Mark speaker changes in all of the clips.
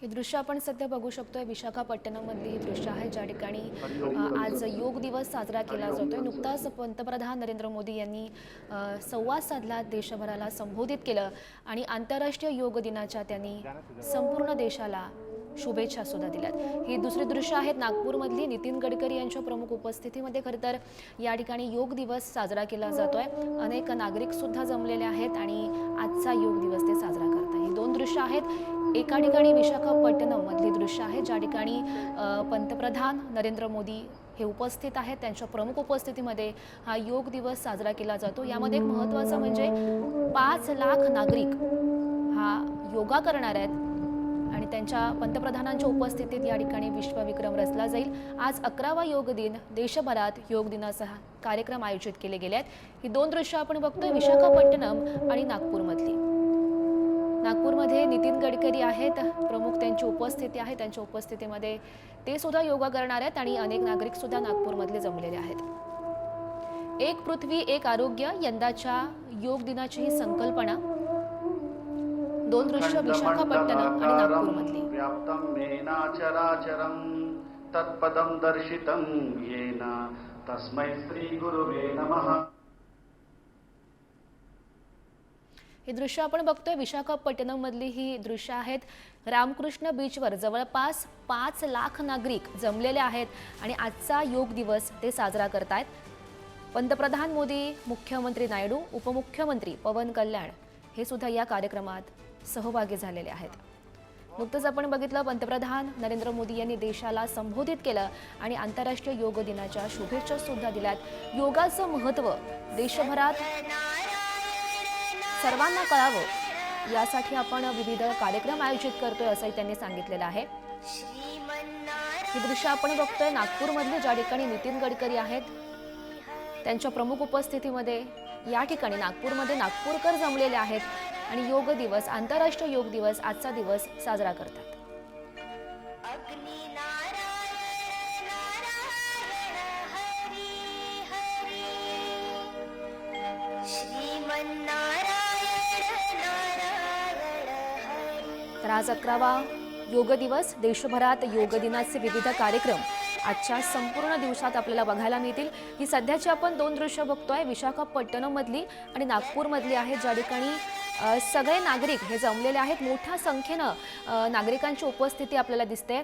Speaker 1: हे दृश्य आपण सध्या बघू शकतोय विशाखापट्टणम मधली ही दृश्य आहे ज्या ठिकाणी आज योग दिवस साजरा केला जातोय। नुकताच पंतप्रधान नरेंद्र मोदी यांनी संवाद साधला, देशभराला संबोधित केलं आणि आंतरराष्ट्रीय योग दिनाच्या त्यांनी संपूर्ण देशाला शुभेच्छा सुद्धा दिल्यात। ही दुसरी दृश्य आहेत नागपूरमधली नितीन गडकरी यांच्या प्रमुख उपस्थितीमध्ये खरं तर या ठिकाणी योग दिवस साजरा केला जातोय। अनेक नागरिक सुद्धा जमलेले आहेत आणि आजचा योग दिवस ते साजरा करतात। ही दोन दृश्य आहेत। एका ठिकाणी विशाखापट्टणम मधली दृश्य आहे ज्या ठिकाणी पंतप्रधान नरेंद्र मोदी हे उपस्थित आहेत। त्यांच्या प्रमुख उपस्थितीमध्ये हा योग दिवस साजरा केला जातो। यामध्ये एक महत्त्वाचं म्हणजे 5 लाख नागरिक हा योगा करणार आहेत आणि त्यांच्या पंतप्रधानांच्या उपस्थितीत या ठिकाणी विश्वविक्रम रचला जाईल। आज 11वा योग दिन, देशभरात योग दिनाचा कार्यक्रम आयोजित केले गेले आहेत। ही दोन दृश्य आपण बघतोय विशाखापट्टणम आणि नागपूरमधली। नागपूरमध्ये नितीन गडकरी आहेत, प्रमुख त्यांची उपस्थिती आहे। त्यांच्या उपस्थितीमध्ये ते सुद्धा योगा करणार आहेत आणि अनेक नागरिक सुद्धा नागपूरमधले जमलेले आहेत। एक पृथ्वी एक आरोग्य यंदाच्या योग दिनाची ही संकल्पना। दोन दृश्य विशाखापट्टणम आणि नागपूरमधली।
Speaker 2: व्याप्तं येन चराचरं तत्पदं दर्शितं येन तस्मै श्री गुरुवे नमः।
Speaker 1: हे दृश्य आपण बघतोय विशाखापट्टणम मधली ही दृश्य आहेत। रामकृष्ण बीचवर जवळपास 5 लाख नागरिक जमलेले आहेत आणि आजचा योग दिवस ते साजरा करतायत। पंतप्रधान मोदी, मुख्यमंत्री नायडू, उपमुख्यमंत्री पवन कल्याण हे सुद्धा या कार्यक्रमात सहभागी झालेले आहेत। नुकतंच आपण बघितलं पंतप्रधान नरेंद्र मोदी यांनी देशाला संबोधित केलं आणि आंतरराष्ट्रीय योग दिनाच्या शुभेच्छा सुद्धा दिल्यात। योगाचं महत्त्व देशभरात सर्वांना कळावं यासाठी आपण विविध कार्यक्रम आयोजित करतोय असंही त्यांनी सांगितलेलं आहे। ही दृश्य आपण बघतोय नागपूरमधले ज्या ठिकाणी नितीन गडकरी आहेत। त्यांच्या प्रमुख उपस्थितीमध्ये या ठिकाणी नागपूरमध्ये नागपूरकर जमलेले आहेत आणि योग दिवस, आंतरराष्ट्रीय योग दिवस आजचा दिवस साजरा करतात। तर आज 11वा योग दिवस, देशभरात योग दिनाचे विविध कार्यक्रम आजच्या संपूर्ण दिवसात आपल्याला बघायला मिळतील। ही सध्याची आपण दोन दृश्य बघतोय विशाखापट्टणम मधली आणि नागपूर मधली आहे ज्या ठिकाणी सगळे नागरिक हे जमलेले आहेत। मोठ्या संख्येनं नागरिकांची उपस्थिती आपल्याला दिसते।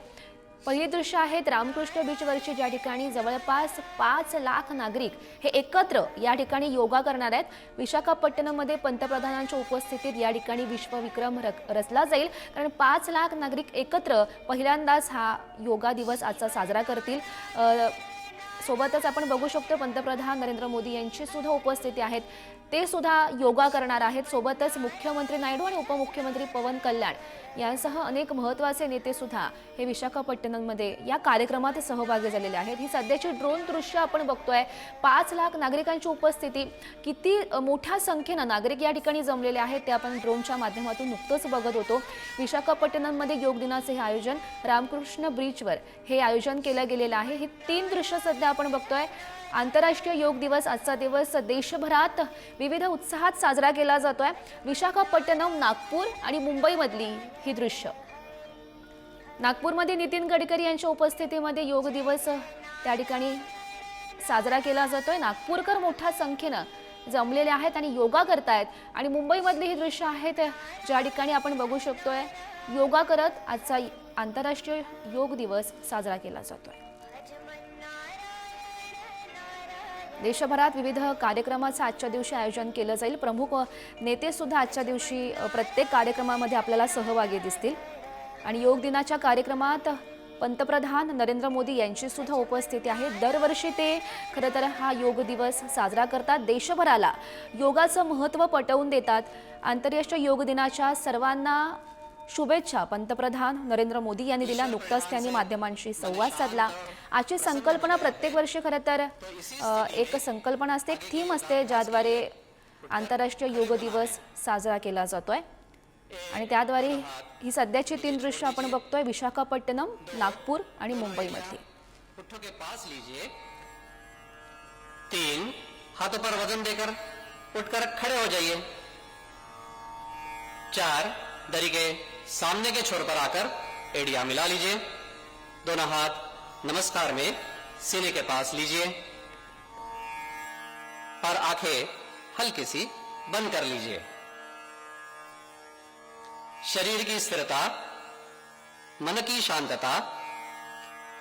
Speaker 1: पहिली दृश्य आहेत रामकृष्ण बीचवरची ज्या ठिकाणी जवळपास 5 लाख नागरिक हे एकत्र या ठिकाणी योगा करणार आहेत। विशाखापट्टणममध्ये पंतप्रधानांच्या उपस्थितीत या ठिकाणी विश्वविक्रम रचला जाईल कारण 5 लाख नागरिक एकत्र पहिल्यांदाच हा योगा दिवस आजचा साजरा करतील। सोबतच आपण बघू शकतो पंतप्रधान नरेंद्र मोदी यांची सुद्धा उपस्थिती आहेत, ते सुद्धा योगा करणार आहेत। सोबतच मुख्यमंत्री नायडू आणि उपमुख्यमंत्री पवन कल्याण यांसह अनेक महत्त्वाचे नेते सुद्धा हे विशाखापट्टणममध्ये या कार्यक्रमात सहभागी झालेले आहेत। ही सध्याची ड्रोन दृश्य आपण बघतोय। 5 लाख नागरिकांची उपस्थिती, किती मोठ्या संख्येनं नागरिक या ठिकाणी जमलेले आहेत ते आपण ड्रोनच्या माध्यमातून नुकतंच बघत होतो। विशाखापट्टणममध्ये योग दिनाचे हे आयोजन रामकृष्ण बीचवर हे आयोजन केलं गेलेलं आहे। ही 3 दृश्य सध्या आपण बघतोय। आंतरराष्ट्रीय योग दिवस आजचा दिवस देशभरात विविध उत्साहात साजरा केला जातोय। विशाखापट्टणम, नागपूर आणि मुंबईमधली ही दृश्य। नागपूरमध्ये नितीन गडकरी यांच्या उपस्थितीमध्ये योग दिवस त्या ठिकाणी साजरा केला जातोय। नागपूरकर मोठ्या संख्येनं जमलेले आहेत आणि योगा करतायत आणि मुंबईमधली ही दृश्य आहेत ज्या ठिकाणी आपण बघू शकतोय योगा करत आजचा आंतरराष्ट्रीय योग दिवस साजरा केला जातोय। देशभरात विविध कार्यक्रमाचं आजच्या दिवशी आयोजन केलं जाईल। प्रमुख नेते सुद्धा आजच्या दिवशी प्रत्येक कार्यक्रमामध्ये आपल्याला सहभागी दिसतील आणि योग दिनाच्या कार्यक्रमात पंतप्रधान नरेंद्र मोदी यांची सुद्धा उपस्थिती आहे। दरवर्षी ते खरं तर हा योग दिवस साजरा करतात, देशभराला योगाचं महत्त्व पटवून देतात। आंतरराष्ट्रीय योग दिनाच्या सर्वांना शुभेच्छा पंतप्रधान नरेंद्र मोदी यांनी दिल्या। नुकताच त्यांनी माध्यमांशी संवाद साधला। आजची संकल्पना प्रत्येक वर्षी खरं तर एक संकल्पना असते, एक थीम असते ज्याद्वारे आंतरराष्ट्रीय योग दिवस साजरा केला जातोय आणि त्याद्वारे ही सध्याची 3 दृश्य आपण बघतोय विशाखापट्टणम, नागपूर आणि मुंबईमध्ये।
Speaker 3: पुट्ठों के पास लीजिए। 3 हाथों पर वजन देकर उठकर खड़े हो जाइए। 4 दरी के सामने के छोर पर आकर एड़ियां मिला लीजिए। दोनों हाथ नमस्कार में सीने के पास लीजिए और आंखें हल्की सी बंद कर लीजिए। शरीर की स्थिरता, मन की शांतता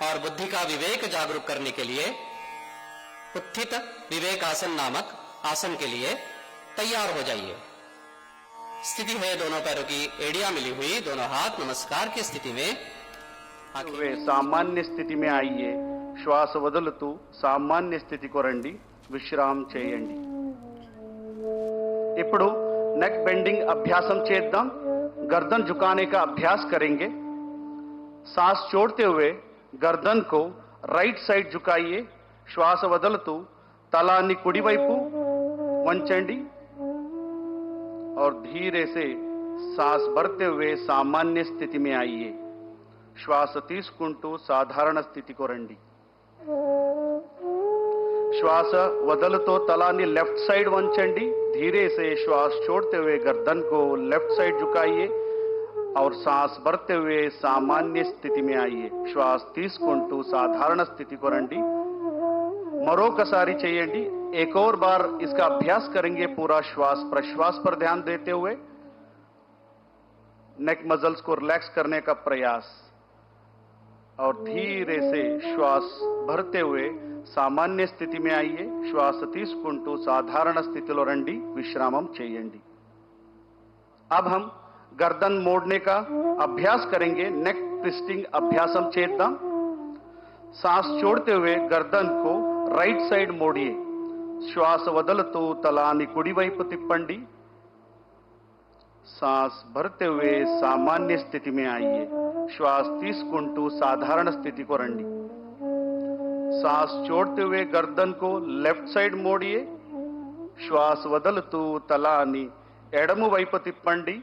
Speaker 3: और बुद्धि का विवेक जागरूक करने के लिए उत्थित विवेक आसन नामक आसन के लिए तैयार हो जाइए। स्थिति है दोनों पैरों की एड़ियां मिली हुई, दोनों हाथ नमस्कार की स्थिति में।
Speaker 2: वे सामान्य స్థితి में आइए। శ్వాస వదులుతూ సామాన్య స్థితికి రండి, విశ్రామం చేయండి। ఇప్పుడు नेक बेंडिंग अभ्यासम చేద్దాం। गर्दन झुकाने का अभ्यास करेंगे। सांस छोड़ते हुए गर्दन को राइट साइड झुकाइए। श्वास వదులుతూ తలాన్ని కుడివైపు వంచండి और धीरे से सांस भरते हुए सामान्य स्थिति में आइए। श्वास తీసుకుంటూ సాధారణ స్థితికి రండి। श्वास వదులుతూ తలాన్ని लेफ्ट साइड వంచండి। धीरे से श्वास छोड़ते हुए गर्दन को लेफ्ट साइड झुकाइए और सांस भरते हुए सामान्य स्थिति में आइए। श्वास తీసుకుంటూ సాధారణ స్థితికి రండి। మరొకసారి చేయండి। एक और बार इसका अभ्यास करेंगे। पूरा श्वास प्रश्वास पर ध्यान देते हुए नेक मसल्स को रिलैक्स करने का प्रयास और धीरे से श्वास भरते हुए सामान्य स्थिति में आइए। श्वास తీసుకుంటూ సాధారణ స్థితిలో రండి, విశ్రామం చేయండి। अब हम गर्दन मोड़ने का अभ्यास करेंगे। नेक ट्विस्टिंग अभ्यासम చేద్దాం। सांस छोड़ते हुए गर्दन को राइट साइड मोड़िए। श्वास వదులుతూ తలాన్ని కుడివైపు తిప్పండి। सांस भरते हुए सामान्य स्थिति में आइए। श्वास తీసుకుంటూ సాధారణ స్థితికి రండి। सांस छोड़ते हुए गर्दन को लेफ्ट साइड मोड़िए। श्वास వదులుతూ తలాన్ని ఎడమ వైపు తిప్పండి।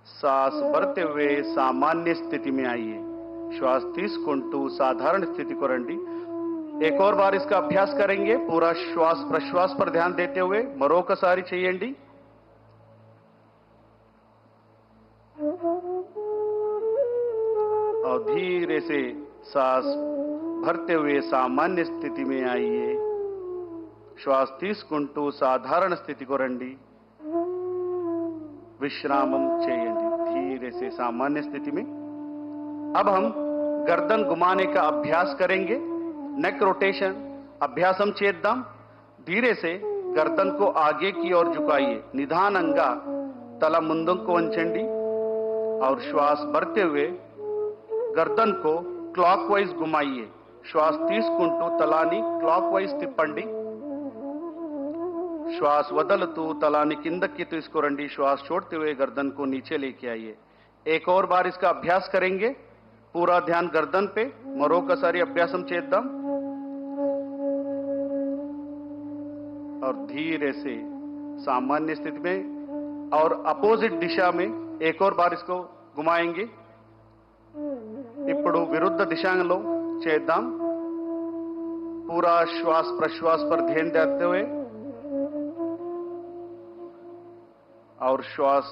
Speaker 2: सांस भरते हुए सामान्य स्थिति में आइए। श्वास తీసుకుంటూ साधारण स्थिति को రండి। एक और बार इसका अभ्यास करेंगे। पूरा श्वास प्रश्वास पर ध्यान देते हुए మరొకసారి చేయండి। और धीरे से सांस भरते हुए सामान्य स्थिति में आइए। श्वास తీసుకుంటూ साधारण स्थिति को రండి, विश्रामम చేయండి। धीरे से सामान्य स्थिति में। अब हम गर्दन घुमाने का अभ्यास करेंगे। नेक रोटेशन अभ्यासम చేద్దాం। धीरे से गर्दन को आगे की ओर झुकाइए। निधाనంగా తల ముందుకు వంచండి और श्वास भरते हुए गर्दन को क्लॉकवाइज घुमाइए। श्वास తీసుకుంటూ తలాన్ని క్లాక్వైజ్ తిప్పండి। श्वास వదులుతూ తలాన్ని కిందకి తీసుకురండి। श्वास छोड़ते हुए गर्दन को नीचे लेके आइए। एक और बार इसका अभ्यास करेंगे। पूरा ध्यान गर्दन पे। మరొకసారి అభ్యాసం చేద్దాం और धीरे से सामान्य स्थिति में और अपोजिट दिशा में एक और बार इसको घुमाएंगे। ఇప్పుడు విరుద్ధ దిశలో చేద్దాం। पूरा श्वास प्रश्वास पर ध्यान देते हुए और श्वास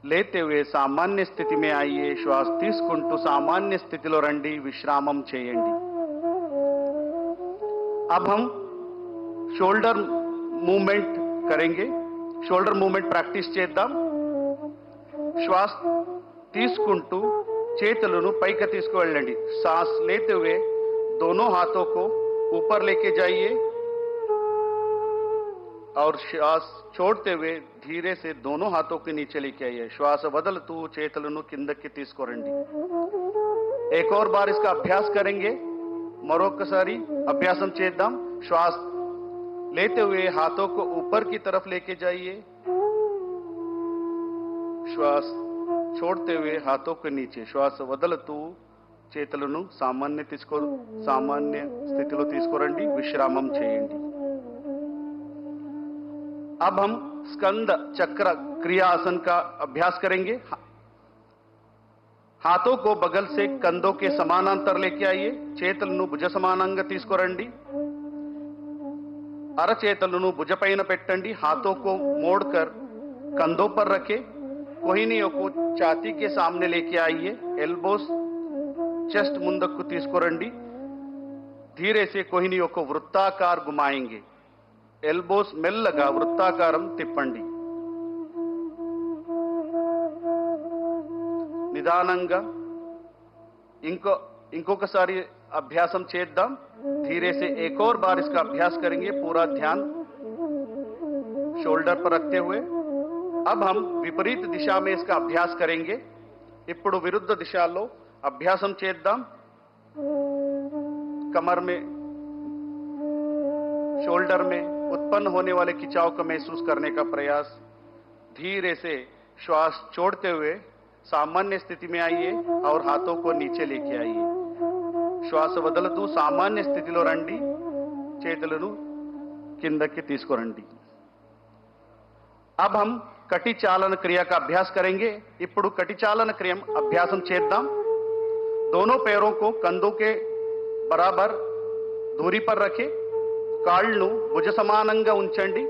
Speaker 2: लेते हुए सामान्य स्थिति में आइए। श्वास తీసుకుంటూ सामान्य स्थितिలో రండి, విశ్రామం చేయండి। अब हम शोल्डर मूवमेंट करेंगे। शोल्डर मूवमेंट प्रैक्टिस చేద్దాం। श्वास తీసుకుంటూ చేతులను పైకి తీసుకువెళ్ళండి। सांस लेते हुए दोनों हाथों को ऊपर लेके जाइए और श्वास छोड़ते हुए धीरे से दोनों हाथों के नीचे लेके आइए। श्वास వదులుతూ చేతులను కిందకి తీసుకురండి। एक और बार इसका अभ्यास करेंगे। మరొకసారి అభ్యాసం చేద్దాం। श्वास लेते हुए हाथों को ऊपर की तरफ लेके जाइए। श्वास छोड़ते हुए हाथों के नीचे। श्वास వదులుతూ చేతులను సామాన్య స్థితిలో తీసుకురండి, విశ్రామం చేయండి। अब हम स्कंद चक्र क्रिया आसन का अभ्यास करेंगे। हाथों को बगल से कंधों के समानांतर लेके आइए। చేతులను భుజ సమానంగా తీసుకురండి। అరచేతులను భుజపైన పెట్టండి। हाथों को मोड़कर कंधों पर रखें। कोहिनियों को छाती के सामने लेके आइए। एल्बोस చెస్ట్ ముందుకు తీసుకురండి। ధీరే से कोहिनियों को वृत्ताकार घुमाएंगे। ఎల్బోస్ మెల్లగా వృత్తాకారం తిప్పండి। నిదానంగా ఇంకొకసారి अभ्यासम చేద్దాం। धीरे से एक और बार इसका अभ्यास करेंगे। पूरा ध्यान शोल्डर पर रखते हुए। अब हम विपरीत दिशा में इसका अभ्यास करेंगे। ఇప్పుడు विरुद्ध दिशालो अभ्यासम చేద్దాం। कमर में, शोल्डर में उत्पन्न होने वाले खिंचाव को महसूस करने का प्रयास। धीरे से श्वास छोड़ते हुए सामान्य स्थिति में आइए और हाथों को नीचे लेके आइए। శ్వాస వదులుతూ సామాన్య స్థితిలో రండి। చేతులను కిందకి తీసుకురండి। अब हम कटी चालन क्रिया का अभ्यास करेंगे। ఇప్పుడు कटी चालन क्रिया अभ्यासम చేద్దాం। दोनों पैरों को कंधों के बराबर दूरी पर रखें। కాళ్ళను భుజ సమానంగా ఉంచండి।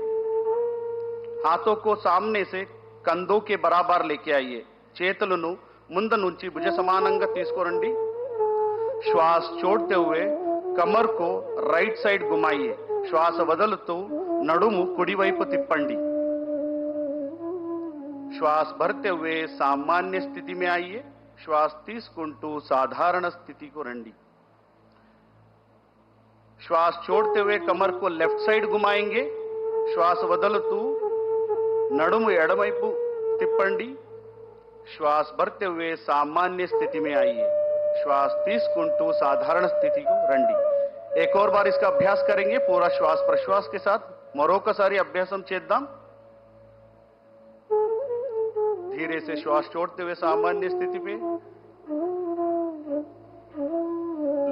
Speaker 2: हाथों को सामने से कंधों के बराबर लेके आइए। చేతులను ముందు నుంచి భుజ సమానంగా తీసుకురండి। श्वास छोड़ते हुए कमर को राइट साइड घुमाइए। श्वास వదులుతూ నడుము కుడివైపు తిప్పండి। श्वास भरते हुए सामान्य स्थिति में आइए। श्वास తీసుకుంటూ साधारण स्थिति को రండి। श्वास छोड़ते हुए कमर को लेफ्ट साइड घुमाएंगे। श्वास వదులుతూ నడుము ఎడమవైపు తిప్పండి। श्वास भरते हुए सामान्य स्थिति में आइए। श्वास తీసుకుంటూ साधारण स्थिति को రండి। एक और बार इसका अभ्यास करेंगे पूरा श्वास प्रश्वास के साथ। మరొకసారి అభ్యాసం చేద్దాం। धीरे से श्वास छोड़ते हुए सामान्य स्थिति पे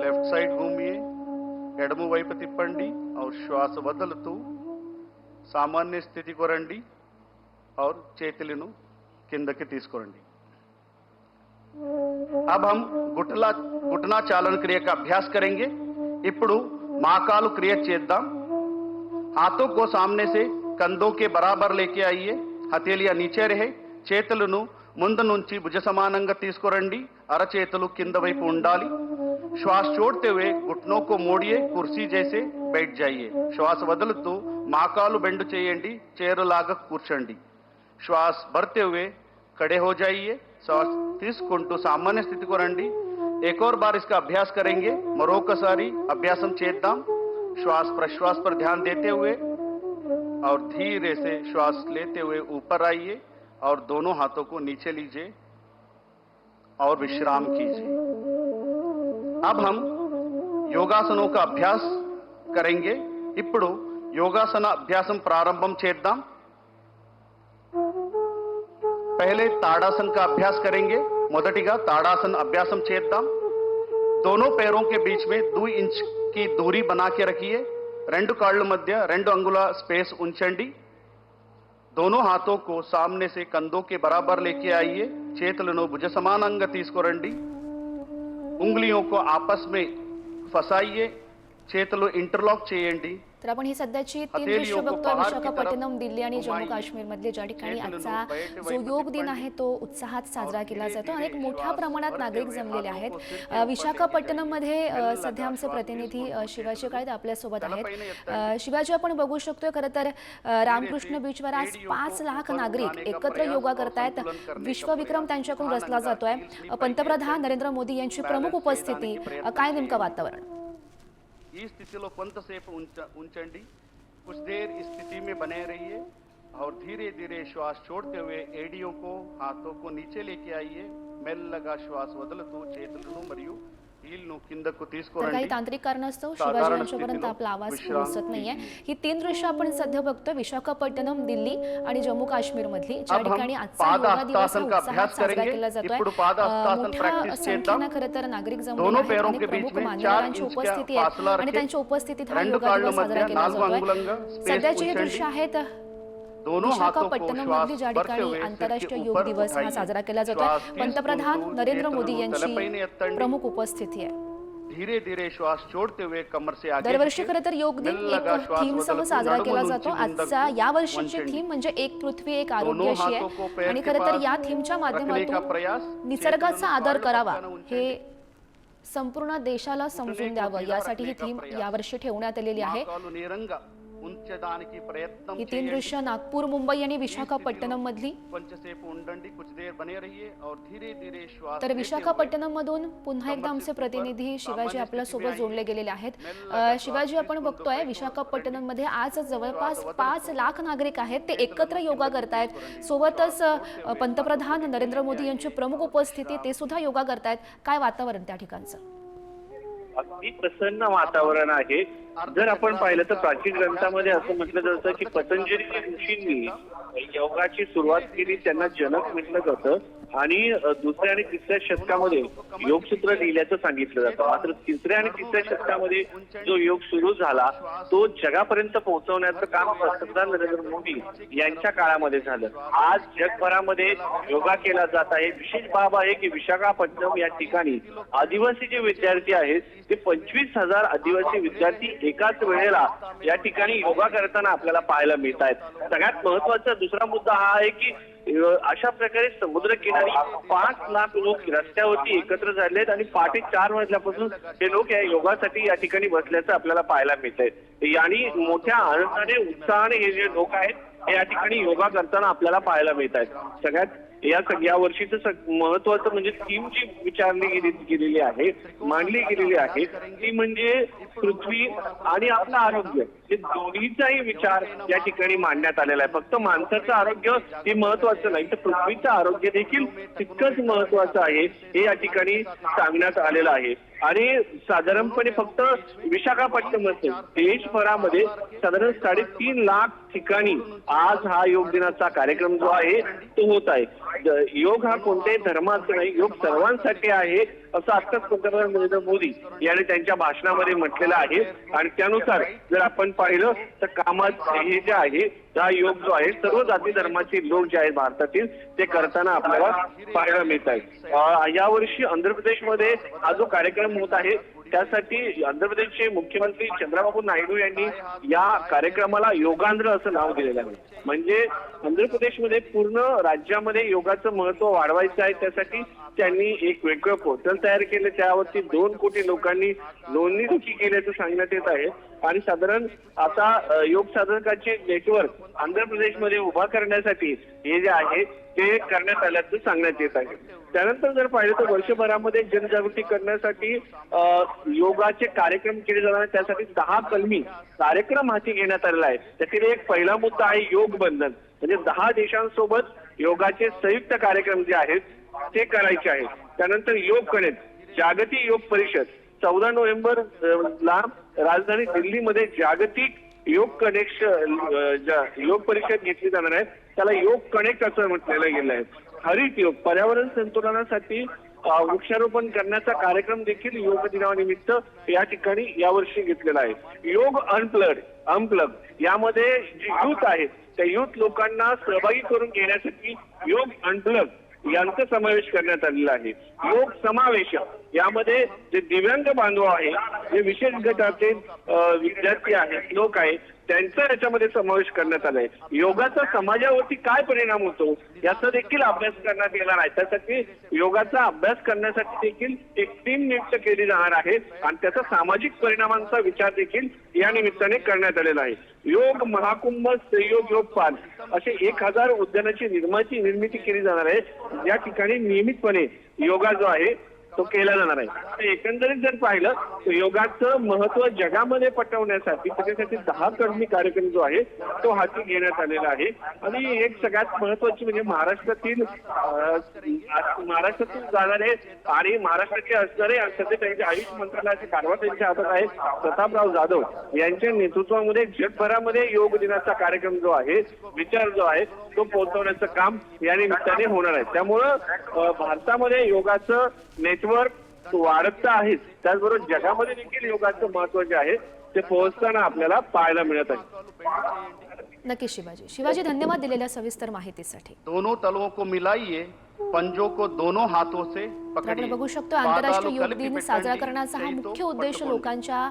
Speaker 2: लेफ्ट साइड घूमिए। ఎడమ వైపు తిప్పండి और श्वास వదులుతూ सामान्य स्थिति को రండి और చేతులను కిందకి తీసుకురండి। अब हम घुटना चालन क्रिया का अभ्यास करेंगे। ఇప్పుడు మాకాలు క్రియ చేద్దాం। हाथों को सामने से कंधों के बराबर लेके आइए। हथेलियां नीचे रहे। చేతులను ముందు నుంచి భుజ సమానంగా తీసుకురండి। అరచేతులు కింద వైపు ఉండాలి। श्वास छोड़ते हुए घुटनों को मोड़िए। कुर्सी जैसे बैठ जाइए। श्वास వదులుతూ మాకాలు బెండు చేయండి। చైరులాగా కూర్చోండి। श्वास भरते हुए खड़े हो जाइए। श्वास తీసుకుంటూ सामान्य स्थिति को రండి। एक और बार इसका अभ्यास करेंगे। మరొకసారి अभ्यासम చేద్దాం। श्वास प्रश्वास पर ध्यान देते हुए और धीरे से श्वास लेते हुए ऊपर आइए और दोनों हाथों को नीचे लीजिए और विश्राम कीजिए। अब हम योगासनों का अभ्यास करेंगे। ఇప్పుడు యోగాసన అభ్యాసం ప్రారంభం చేద్దాం। पहले ताड़ासन का अभ्यास करेंगे। మొదటిగా ताड़ासन अभ्यासम చేద్దాం। दोनों पैरों के बीच में 2 इंच की दूरी बना के रखिए। రెండు కాళ్ళ మధ్య 2 అంగుళ స్పేస్ ఉంచండి। दोनों हाथों को सामने से कंधों के बराबर लेके आइए। చేతులను భుజ సమానంగా తీసుకురండి। उंगलियों को आपस में फसाइए। చేతులు ఇంటర్లాక్ చేయండి।
Speaker 1: तर आपण ही सध्याची 3 दृश्य
Speaker 2: हथेलियों को
Speaker 1: बघतोय।
Speaker 2: बाहर की
Speaker 1: विशाखापट्टणम,
Speaker 2: तरफ
Speaker 1: दिल्ली आणि जम्मू
Speaker 2: घुमाइए।
Speaker 1: काश्मीर मधले ज्या ठिकाणी
Speaker 2: चेतन
Speaker 1: आजचा
Speaker 2: लोग बैठ
Speaker 1: जो
Speaker 2: वैप
Speaker 1: योग दिन
Speaker 2: टिप्पणी
Speaker 1: आहे तो उत्साहात साजरा केला
Speaker 2: धीरे
Speaker 1: जातो।
Speaker 2: धीरे
Speaker 1: अनेक मोठ्या
Speaker 2: श्वास
Speaker 1: प्रमाणात
Speaker 2: भरते
Speaker 1: नागरिक
Speaker 2: हुए
Speaker 1: जमलेले
Speaker 2: हाथों
Speaker 1: आहेत।
Speaker 2: को सिर के ऊपर
Speaker 1: विशाखापट्टणम मध्ये
Speaker 2: लेके
Speaker 1: सध्या आमचे
Speaker 2: श्वास
Speaker 1: प्रतिनिधी
Speaker 2: తీసుకుంటూ
Speaker 1: शिवाजी काळे आपल्यासोबत
Speaker 2: त्याला
Speaker 1: आहेत।
Speaker 2: पहिले येतं.
Speaker 1: शिवाजी, आपण बघू शकतोय खरं तर रामकृष्ण बीचवर आज 5 लाख नागरिक एकत्र योगा करतायत। विश्व विक्रम त्यांच्याकडून रचला जातोय। पंतप्रधान नरेंद्र मोदी यांची प्रमुख उपस्थिती, काय नेमकं वातावरण?
Speaker 2: ఈ స్థితిలో కొంతసేపు ఉంచండి। कुछ देर इस स्थिति में बने रहिए और धीरे धीरे श्वास छोड़ते हुए एडियों को, हाथों को नीचे लेके आइए। మెల్లగా శ్వాస వదులుతూ చేతులను మరియు हीलను కిందకు
Speaker 1: तर काही
Speaker 2: తీసుకురండి।
Speaker 1: तांत्रिक कारणास्तव शिवाजी
Speaker 2: साधारण
Speaker 1: यांच्यापर्यंत
Speaker 2: स्थितीला
Speaker 1: आपला आवाज
Speaker 2: विश्राम
Speaker 1: पोहोचत नाहीये।
Speaker 2: कीजिए।
Speaker 1: ही 3 दृश्य आपण सध्या बघतोय विशाखापट्टणम, दिल्ली आणि जम्मू काश्मीर मधली, ज्या
Speaker 2: अब हम
Speaker 1: ठिकाणी आजचा
Speaker 2: पाद
Speaker 1: योगा दिवस
Speaker 2: हस्तासन का
Speaker 1: उत्साहात
Speaker 2: अभ्यास
Speaker 1: साजरा
Speaker 2: करेंगे।
Speaker 1: केला जातोय।
Speaker 2: ఇప్పుడు पाद हस्तासन
Speaker 1: मोठ्या
Speaker 2: प्रैक्टिस
Speaker 1: संख्येनं
Speaker 2: చేద్దాం।
Speaker 1: खरं तर नागरिक जमलेले
Speaker 2: दोनों
Speaker 1: आहेत।
Speaker 2: पैरों
Speaker 1: अनेक
Speaker 2: के बीच
Speaker 1: प्रमुख
Speaker 2: में 4
Speaker 1: मान्यवरांची
Speaker 2: इंच का
Speaker 1: उपस्थिती
Speaker 2: फासला
Speaker 1: आहे आणि
Speaker 2: रखें।
Speaker 1: त्यांच्या उपस्थितीत हा
Speaker 2: రెండు
Speaker 1: योगा
Speaker 2: కాళ్ళ
Speaker 1: दिवस
Speaker 2: మధ్య
Speaker 1: साजरा केला
Speaker 2: 4
Speaker 1: जातोय।
Speaker 2: అంగుళంగా స్పేస్
Speaker 1: सध्याची ही
Speaker 2: ఉంచండి।
Speaker 1: दृश्य आहेत
Speaker 2: दोनों हाथों को
Speaker 1: विशाखापट्टणम
Speaker 2: श्वास
Speaker 1: मधली, ज्या
Speaker 2: भरते
Speaker 1: ठिकाणी
Speaker 2: हुए सिर के
Speaker 1: आंतरराष्ट्रीय योग
Speaker 2: ऊपर
Speaker 1: दिवस हा
Speaker 2: उठाइए।
Speaker 1: साजरा केला जातोय।
Speaker 2: श्वास
Speaker 1: पंतप्रधान
Speaker 2: తీసుకుంటూ
Speaker 1: नरेंद्र मोदी
Speaker 2: చేతులను
Speaker 1: यांची
Speaker 2: తలపైన ఎత్తండి।
Speaker 1: प्रमुख उपस्थिती आहे।
Speaker 2: धीरे धीरे श्वास छोड़ते हुए कमर से आगे
Speaker 1: दरवर्षी
Speaker 2: झुके।
Speaker 1: खरं तर योग दिन
Speaker 2: मिल लगा
Speaker 1: एक
Speaker 2: श्वास
Speaker 1: थीमसह
Speaker 2: बदल
Speaker 1: साजरा
Speaker 2: नडमन
Speaker 1: केला
Speaker 2: उंची
Speaker 1: जातो.
Speaker 2: बिंदक
Speaker 1: आजचा या वर्षीची
Speaker 2: वंचंडी.
Speaker 1: थीम म्हणजे एक पृथ्वी एक आरोग्य
Speaker 2: दोनों
Speaker 1: अशी
Speaker 2: हाथों को
Speaker 1: आहे.
Speaker 2: पैर
Speaker 1: आणि
Speaker 2: के
Speaker 1: खरं तर
Speaker 2: पास
Speaker 1: या थीमच्या
Speaker 2: रखने का
Speaker 1: माध्यमातून
Speaker 2: प्रयास.
Speaker 1: निसर्गाचा
Speaker 2: चेतन
Speaker 1: आदर
Speaker 2: पाय
Speaker 1: करावा
Speaker 2: पटकन उंचंडी.
Speaker 1: हे संपूर्ण देशाला समजून द्यावं यासाठी ही थीम यावर्षी ठेवण्यात आलेली आहे.
Speaker 2: महाकाल निरंगा उंचदान की प्रयत्न
Speaker 1: ही तीन दृश्य नागपूर, मुंबई आणि विशाखापट्टणम मधली.
Speaker 2: पंचसेप उंडंडी कुछ देर बने रहिए और धीरे धीरे श्वास
Speaker 1: तर
Speaker 2: लेते
Speaker 1: विशाखापट्टणम मधून पुन्हा एकदा आमचे प्रतिनिधी शिवाजी आपल्या सोबत जोडले गेलेले आहेत. शिवाजी, आपण बघतोय विशाखापट्टणम मध्ये आज जवळपास 5 लाख नागरिक आहेत, ते एकत्र योगा करतायत. सोबतच पंतप्रधान नरेंद्र मोदी यांची प्रमुख उपस्थिती, ते सुद्धा योगा करतायत. काय वातावरण त्या ठिकाणचं?
Speaker 4: अगदी प्रसन्न वातावरण आहे. जर आपण पाहिलं तर प्राचीन ग्रंथामध्ये असं म्हटलं जातं की पतंजली ऋषींनी योगाची सुरुवात केली, त्यांना जनक म्हटलं जातं. आणि दुसऱ्या आणि तिसऱ्या शतकामध्ये योगसूत्र लिहिल्याचं सांगितलं जातं. मात्र तिसऱ्या आणि तिसऱ्या शतकामध्ये जो योग सुरू झाला तो जगापर्यंत पोहोचवण्याचं काम पंतप्रधान नरेंद्र मोदी यांच्या काळामध्ये झालं. आज जगभरामध्ये योगा केला जात आहे. विशेष बाब आहे की विशाखापट्टणम या ठिकाणी आदिवासी जे विद्यार्थी आहेत ते 25,000 आदिवासी विद्यार्थी एकाच वेळेला या ठिकाणी योगा करताना आपल्याला पाहायला मिळत आहेत. सगळ्यात महत्वाचा दुसरा मुद्दा हा आहे की अशा प्रकारे समुद्रकिनारी 5 लाख लोक रस्त्यावरती एकत्र झालेत आणि पहाटे 4 वाजल्यापासून हे लोक या योगासाठी या ठिकाणी बसल्याचं आपल्याला पाहायला मिळत आहे. आणि मोठ्या आनंदाने उत्साहाने हे जे लोक आहेत हे या ठिकाणी योगा करताना आपल्याला पाहायला मिळत आहेत. सगळ्यात या वर्षीचं महत्वाचं म्हणजे थीम जी विचारली गेलेली आहे, मांडली गेलेली आहे, ती म्हणजे पृथ्वी आणि आपलं आरोग्य हे दोन्हीचाही विचार या ठिकाणी मांडण्यात आलेला आहे. फक्त माणसाचं आरोग्य हे महत्वाचं नाही, तर पृथ्वीचं आरोग्य देखील तितकंच महत्वाचं आहे हे या ठिकाणी सांगण्यात आलेलं आहे. आणि साधारणपणे फक्त विशाखापट्टणम देशभरामध्ये साधारण 3.5 लाख ठिकाणी आज हा योग दिनाचा कार्यक्रम जो आहे तो होत आहे. योग हा कोणत्याही धर्माचा नाही, योग सर्वांसाठी आहे असं आत्ताच पंतप्रधान नरेंद्र मोदी यांनी त्यांच्या भाषणामध्ये म्हटलेलं आहे. आणि त्यानुसार जर आपण पाहिलं तर कामात हे जे आहे हा योग जो आहे सर्व जाती धर्माचे लोक जे आहेत भारतातील ते करताना आपल्याला पाहायला मिळत आहे. यावर्षी आंध्र प्रदेशमध्ये हा जो कार्यक्रम होत आहे त्यासाठी आंध्र प्रदेशचे मुख्यमंत्री चंद्राबाबू नायडू यांनी या कार्यक्रमाला योगांध्र असं नाव दिलेलं आहे. म्हणजे आंध्र प्रदेशमध्ये पूर्ण राज्यामध्ये योगाचं महत्व वाढवायचं आहे. त्यासाठी त्यांनी एक वेगळं पोर्टल तयार केलं, त्यावरती 2 कोटी लोकांनी नोंदणी देखील केल्याचं सांगण्यात येत आहे. आणि साधारण आता योग साधकांचे नेटवर्क आंध्र प्रदेशमध्ये उभा करण्यासाठी हे जे आहे ते करण्यात आल्याचं सांगण्यात येत आहे. त्यानंतर जर पाहिलं तर वर्षभरामध्ये जनजागृती करण्यासाठी योगाचे कार्यक्रम केले जाणार, त्यासाठी 10 कलमी कार्यक्रम हाती घेण्यात आलेला आहे. त्यातील एक पहिला मुद्दा आहे योग बंधन, म्हणजे 10 देशांसोबत योगाचे संयुक्त कार्यक्रम जे आहेत ते करायचे आहेत. त्यानंतर योग कनेक्ट, जागतिक योग परिषद 14 नोव्हेंबर ला राजधानी दिल्लीमध्ये जागतिक योग योग परिषद घेतली जाणार आहे. त्याला योग कनेक्ट असं म्हटलेलं गेलं आहे. हरित योग, पर्यावरण संतुलनासाठी वृक्षारोपण करण्याचा कार्यक्रम देखील योग दिनानिमित्त या ठिकाणी यावर्षी घेतलेला आहे. योग अनप्लग यामध्ये जे युथ आहे त्या युथ लोकांना सहभागी करून घेण्यासाठी योग अनप्लग यांचा समावेश करण्यात आलेला आहे. योग समावेश यामध्ये जे दिव्यांग बांधव आहे, जे विशेष गटाचे विद्यार्थी आहेत, लोक आहेत, त्यांचा याच्यामध्ये समावेश करण्यात आलाय. योगाचा समाजावरती काय परिणाम होतो याचा देखील अभ्यास करण्यात येणार आहे. त्यासाठी योगाचा अभ्यास करण्यासाठी देखील एक टीम नियुक्त केली जाणार आहे आणि त्याचा सामाजिक परिणामांचा विचार देखील या निमित्ताने करण्यात आलेला आहे. योग महाकुंभ, सहयोग योग पाल असे 1000 उद्यानाची निर्मिती केली जाणार आहे. या ठिकाणी नियमितपणे योगा जो आहे तो केला जाणार आहे. एकंदरीत जर पाहिलं तर योगाचं महत्व जगामध्ये पटवण्यासाठी त्याच्यासाठी 10 कलमी कार्यक्रम जो आहे तो हाती घेण्यात आलेला आहे. आणि एक सगळ्यात महत्वाची म्हणजे महाराष्ट्रातील जाणारे आणि महाराष्ट्राचे असणारे सध्या त्यांच्या आयुष मंत्रालयाचे कारभार त्यांच्या हातात आहे प्रतापराव जाधव यांच्या नेतृत्वामध्ये जगभरामध्ये योग दिनाचा कार्यक्रम जो आहे, विचार जो आहे तो पोहोचवण्याचं काम या निमित्ताने होणार आहे. त्यामुळं भारतामध्ये योगाचं नेटवर्क वाढत आहे, त्याचबरोबर जगामध्ये देखील योगाचं महत्व जे आहे ते पोहोचताना आपल्याला पाहायला मिळत आहे.
Speaker 1: नक्की शिवाजी धन्यवाद दिलेल्या सविस्तर माहितीसाठी.
Speaker 2: दोनों तलवों को मिलाइए, पंजों को दोनों हाथों से
Speaker 1: तर
Speaker 2: पकड़िए.
Speaker 1: आपण बघू शकतो आंतरराष्ट्रीय योग
Speaker 2: पादालु
Speaker 1: दिन
Speaker 2: कलिपि
Speaker 1: साजरा
Speaker 2: पेट्टंडी,
Speaker 1: करण्याचा हा
Speaker 2: चैतो
Speaker 1: मुख्य उद्देश
Speaker 2: पटकोंडी.
Speaker 1: लोकांच्या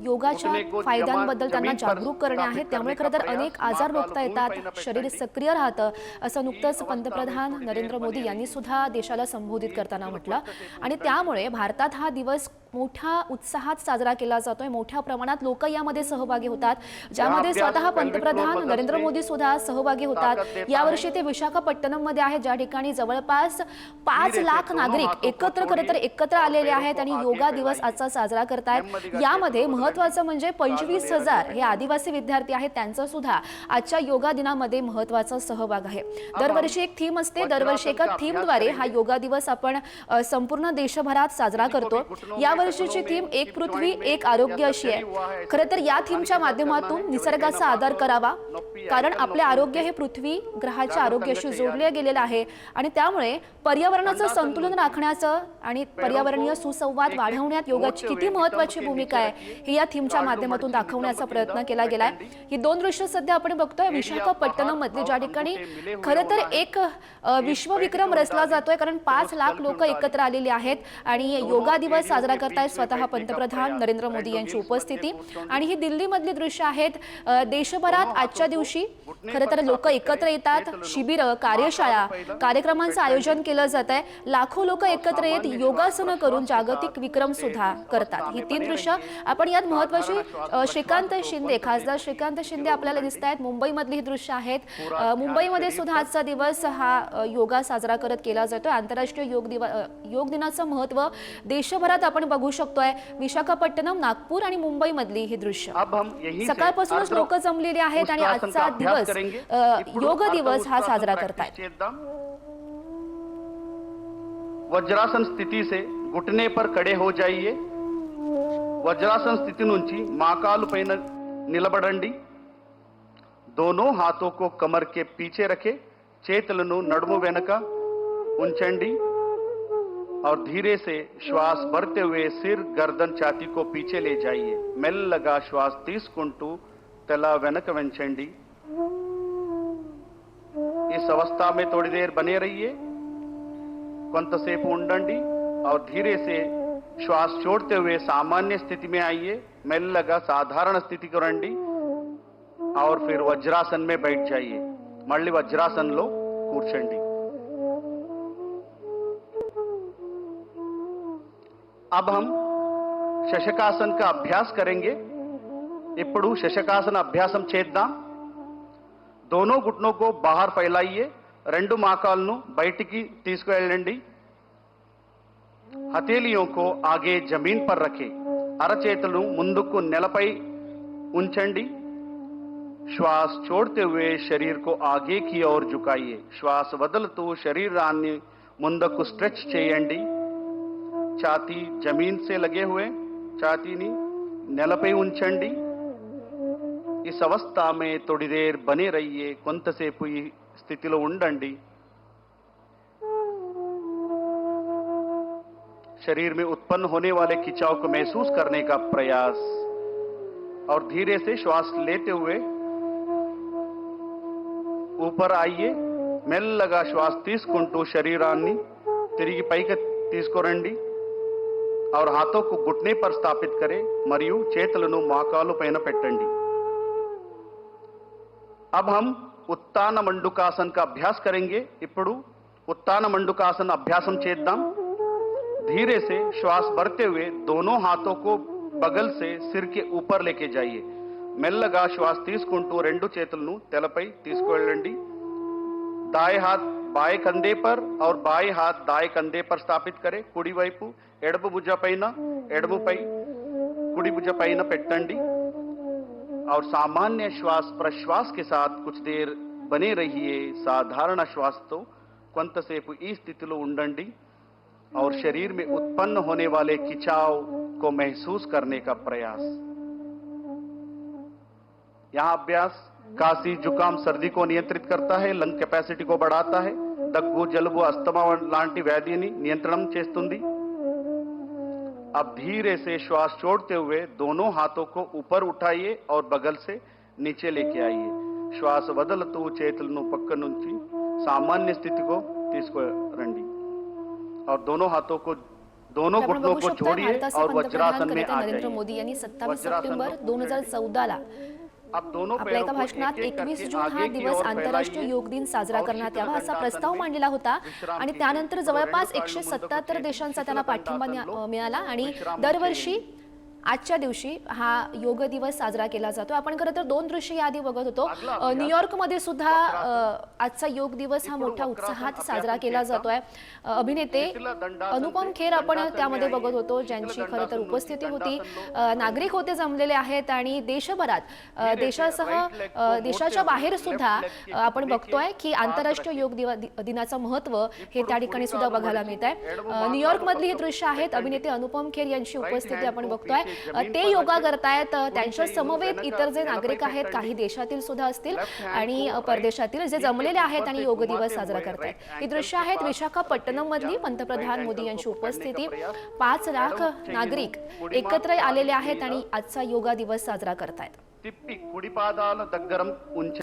Speaker 1: योगाच्या
Speaker 2: घुटने को
Speaker 1: फायद्यांबद्दल त्यांना
Speaker 2: जमीन पर
Speaker 1: जागरूक करणे आहे.
Speaker 2: स्थापित
Speaker 1: त्यामुळे
Speaker 2: करने
Speaker 1: खरं तर
Speaker 2: का प्रयास,
Speaker 1: अनेक आजार
Speaker 2: महाकाल
Speaker 1: रोखता येतात,
Speaker 2: भूमिपैना
Speaker 1: शरीर
Speaker 2: पेट्टंडी.
Speaker 1: सक्रिय राहतं असं नुकतंच
Speaker 2: ही
Speaker 1: पंतप्रधान
Speaker 2: अवस्था
Speaker 1: नरेंद्र मोदी
Speaker 2: बनी
Speaker 1: यांनी सुद्धा देशाला संबोधित करताना म्हटलं. आणि त्यामुळे भारतात हा दिवस मोठ्या उत्साहात साजरा केला जातोय. मोठ्या प्रमाणात लोक यामध्ये सहभागी होतात, ज्यामध्ये स्वतः पंतप्रधान नरेंद्र मोदी सुद्धा सहभागी होतात. यावर्षी ते विशाखापट्टणम मध्ये आहे, ज्या ठिकाणी जवळपास 5 लाख नागरिक एकत्र आलेले आहेत आणि योगा दिवस आजचा साजरा करतायत. यामध्ये महत्वाचं म्हणजे 25,000 हे आदिवासी विद्यार्थी आहेत, त्यांचा सुद्धा आजच्या योगा दिनामध्ये महत्वाचा सहभाग आहे. दरवर्षी एक थीम असते, दरवर्षी एका थीमद्वारे हा योगा दिवस आपण संपूर्ण देशभरात साजरा करतो. यावर्षीची थीम एक पृथ्वी एक आरोग्य अशी आहे. खरं तर या थीमच्या माध्यमातून निसर्गाचा आदर करावा, कारण आपले आरोग्य हे पृथ्वी ग्रहाच्या आरोग्याशी जोडले गेलेलं आहे आणि त्यामुळे पर्यावरणाचं संतुलन राखण्याचं आणि पर्यावरणीय सुसंवाद वाढवण्यात योगाची किती महत्वाची भूमिका आहे हे या थीमच्या माध्यमातून दाखवण्याचा प्रयत्न केला गेलाय. ही 2 दृश्य सध्या आपण बघतोय विशाखापट्टणम मधली, ज्या ठिकाणी खरं तर एक विश्वविक्रम रचला जातोय, कारण 5 लाख लोक एकत्र आलेली आहेत आणि योगा दिवस साजरा करतायत स्वतः पंतप्रधान नरेंद्र मोदी यांची उपस्थिती. आणि ही दिल्लीमधली दृश्य आहेत. देशभरात आजच्या दिवशी खरं तर लोक एकत्र येतात, शिबिरं, कार्यशाळा, कार्यक्रमांचं आयोजन केलं जात आहे. लाखो लोक एकत्र येत योगासनं करून जागतिक विक्रम सुद्धा करतात. ही 3 दृश्य आपण यात महत्वाची श्रीकांत शिंदे, खासदार श्रीकांत शिंदे आपल्याला दिसत आहेत. मुंबईमधली ही दृश्य आहेत. मुंबईमध्ये सुद्धा आजचा दिवस हा योगा साजरा करत केला जातोय. आंतरराष्ट्रीय योग दिनाचं महत्व देशभरात आपण बघू शकतोय. विशाखापट्टणम, नागपूर आणि मुंबई मधली ही दृश्य सकाळपासूनच लोक जमलेली आहेत आणि आजचा दिवस योग दिवस हा साजरा करतायत.
Speaker 2: वज्रासन स्थिति से घुटने पर खड़े हो जाइए. वज्रासन स्थिति नुंची माकाल पैन निलबडंडी. दोनों हाथों को कमर के पीछे रखे, చేతులను नडमु వెనక ఉంచండి और धीरे से श्वास भरते हुए सिर, गर्दन, छाती को पीछे ले जाइए. మెల్లగా श्वास తీసుకుంటూ తల వెనక వంచండి. इस अवस्था में थोड़ी देर बने रहिए, కొంతసేపు ఉండండి और धीरे से श्वास छोड़ते हुए सामान्य स्थिति में आइए. మెల్లగా साधारण स्थिति को రండి और फिर वज्रासन में बैठ जाइए. మళ్ళీ వజ్రాసనంలో కూర్చోండి. अब हम శశకాసన్ का अभ्यास करेंगे. ఇప్పుడు శశకాసన అభ్యాసం చేద్దాం. दोनों घुटनों को बाहर फैलाइए. 2 మోకాళ్ళను బయటికి తీసుకువెళ్ళండి. हथेलियों को आगे जमीन पर रखें. అరచేతులను ముందుకు నేలపై ఉంచండి. श्वास छोड़ते हुए शरीर को आगे की ओर झुकाइए. श्वास వదులుతూ శరీరాన్ని ముందుకు స్ట్రెచ్ చేయండి. छाती जमीन से लगे हुए, छातीनी नेलपై ఉంచండి. इस अवस्था में थोड़ी देर बने रहिए. కొంతసేపు ఈ స్థితిలో ఉండండి. शरीर में उत्पन्न होने वाले खिंचाव को महसूस करने का प्रयास और धीरे से श्वास लेते हुए ऊपर आइए. మెల్లగా శ్వాస తీసుకుంటూ శరీరాన్ని తిరిగి పైకి తీసుకురండి और हाथों को घुटने पर स्थापित करें మరియు చేతులను మోకాలు పైన పెట్టండి. अब हम उत्तान मंडूकासन का अभ्यास करेंगे. ఇప్పుడు उत्तान मंडूकासन अभ्यासम చేద్దాం. धीरे से श्वास भरते हुए दोनों हाथों को बगल से सिर के ऊपर लेके जाइए. మెల్లగా శ్వాస తీసుకుంటూ 2 చేతులను తలపై తీసుకువెళ్ళండి. दाएं हाथ बाएं कंधे पर और बाएं हाथ दाएं कंधे पर स्थापित करें. కుడి వైపు ఎడమ భుజ పైన ఎడమపై కుడి భుజ పైన పెట్టండి और सामान्य श्वास प्रश्वास के साथ कुछ देर बने रहिए. साधारण श्वासతో కొంతసేపు ఈ స్థితిలో ఉండండి और शरीर में उत्पन्न होने वाले खिंचाव को महसूस करने का प्रयास. यहाँ अभ्यास खांसी, जुकाम, सर्दी को नियंत्रित करता है. లంగ్ కెపాసిటీ को बढ़ाता है. దగ్గు, జలుబు, అస్తమా లాంటి వ్యాధిని నియంత్రణం చేస్తుంది. अब धीरे से श्वास छोड़ते हुए दोनों हाथों को ऊपर उठाइए और बगल से नीचे लेके आइए. श्वास వదలుతూ చేతులను పక్క నుంచి सामान्य स्थिति को తీసుకురండి और दोनों हाथों को दोनों
Speaker 1: आपण
Speaker 2: घुटनों
Speaker 1: बघू
Speaker 2: को
Speaker 1: शकता
Speaker 2: जोड़िए
Speaker 1: भारताचे
Speaker 2: और
Speaker 1: पंतप्रधान
Speaker 2: वज्रासन में आ
Speaker 1: नरेंद्र
Speaker 2: जाइए।
Speaker 1: मोदी यांनी 27
Speaker 2: वज्रासन
Speaker 1: सप्टेंबर
Speaker 2: में
Speaker 1: 2014ला
Speaker 2: अब दोनों
Speaker 1: आपल्या
Speaker 2: पैरों
Speaker 1: एका
Speaker 2: को
Speaker 1: भाषणात
Speaker 2: एक-एक
Speaker 1: 21
Speaker 2: करके
Speaker 1: जून हा
Speaker 2: आगे की
Speaker 1: दिवस
Speaker 2: ओर
Speaker 1: आंतरराष्ट्रीय
Speaker 2: फैलाइए
Speaker 1: योग दिन साजरा
Speaker 2: और
Speaker 1: करण्यात यावा असा
Speaker 2: शीतल
Speaker 1: प्रस्ताव
Speaker 2: दंडासन
Speaker 1: मांडलेला होता
Speaker 2: विश्रांती
Speaker 1: आणि
Speaker 2: घ्या।
Speaker 1: त्यानंतर
Speaker 2: तो
Speaker 1: जवळपास
Speaker 2: रेणुका
Speaker 1: 177
Speaker 2: हनुमंत
Speaker 1: देशांचा
Speaker 2: शीतल
Speaker 1: त्यांना पाठिंबा
Speaker 2: दंडासन
Speaker 1: मिळाला आणि
Speaker 2: विश्रांती
Speaker 1: दरवर्षी आजच्या दिवशी हा योग दिवस साजरा केला जातो। आपण खरं तर 2 दृश्य याआधी बघत होतो। न्यूयॉर्कमध्ये सुद्धा आजचा योग दिवस हा मोठ्या उत्साहात साजरा केला जातोय। अभिनेते अनुपम खेर आपण त्यामध्ये बघत होतो, ज्यांची खरं तर उपस्थिती होती। नागरिक होते जमलेले आहेत आणि देशभरात देशासह देशाच्या बाहेर सुद्धा आपण बघतोय की आंतरराष्ट्रीय योग दिनाचं महत्त्व हे त्या ठिकाणी सुद्धा बघायला मिळत आहे। न्यूयॉर्कमधली ही दृश्य आहेत। अभिनेते अनुपम खेर यांची उपस्थिती आपण बघतोय। ते योगा करतायत, त्यांच्या समवेत इतर जे नागरिक आहेत काही देशातील सुद्धा असतील आणि परदेशातील जे जमलेले आहेत आणि योग दिवस साजरा करतायत। ही दृश्य आहेत विशाखापट्टणम मधली। पंतप्रधान मोदी यांची उपस्थिती, 5 लाख नागरिक एकत्र आलेले आहेत आणि आजचा योगा दिवस साजरा करतायत।
Speaker 2: తిప్పి కుడి పాదాల దగ్గరం ఉంచ